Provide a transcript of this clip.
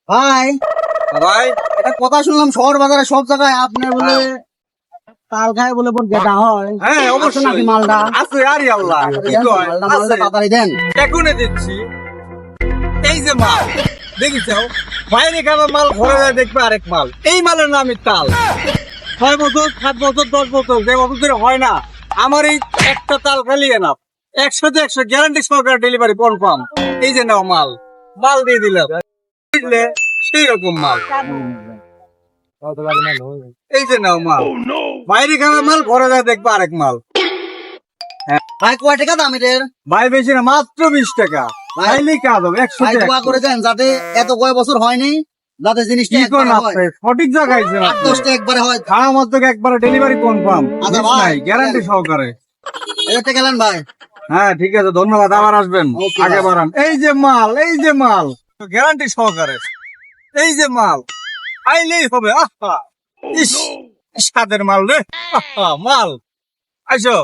ভাই ভাই এটা কথা শুনলাম শহর বাজারে সব জায়গায় আপনার বলে তাল খায় বলে বোন গেটা হয়। হ্যাঁ আছে অবশ্যই নাকি মালটা? আছে আরে আল্লাহ কি দেন তো, কয় মালটা আছে তাড়াতাড়ি দেন। এখনই দিচ্ছি এই যে মাল দেখিছো বাইরে খাবার মাল ঘরে যায় দেখবে আরেক মাল এই মালের নামই তাল 6 বছর 7 বছর 10 বছর যে বছর ধরে হয় না আমার এই একটা তাল খালি এনাফ 100 গ্যারান্টি সহকারে ডেলিভারি কনফার্ম এই যে নাও মাল মাল দিয়ে দিলাম বুঝলে সেই রকম মাল এই যে নাও মাল বাইরে খাবার মাল ঘরে যায় দেখবে আরেক মাল ভাই কয় টাকা দাম এদের? ভাই বেশি না মাত্র 20 টাকা ভাইলি কাজ হবে 100 ভাই টাকা দোয়া করে দেন যাতে এত কয় বছর হয়নি যাতে জিনিসটা কি কোন একবারে হয়। আপনি সঠিক জায়গায় আছেন আট আপনি 10টা একবারে হয়। খাওয়া মধ্যে একবারে ডেলিভারি কনফার্ম আচ্ছা ভাই। গ্যারান্টি সহকারে এবার টাকা নেন ভাই। হ্যাঁ ঠিক আছে ধন্যবাদ আবার আসবেন Okay, আগে ভাই। বাড়ান এই যে মাল গ্যারান্টি সহকারে এই যে মাল আইলেই হবে আহা ইস স্বাদের মাল রে আহা মাল আইসো